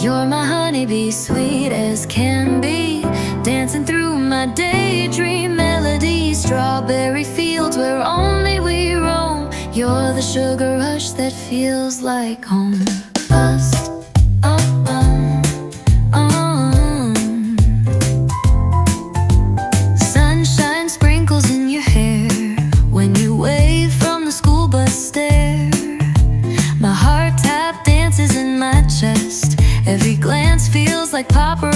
You're my honeybee, sweet as can be, dancing through my daydream melody. Strawberry fields where only we roam. You're the sugar rush that feels like home. Bust, sunshine sprinkles in your hair when you wave from the school bus stare. My heart tap dances in my chest. Every glance feels like paparazzi.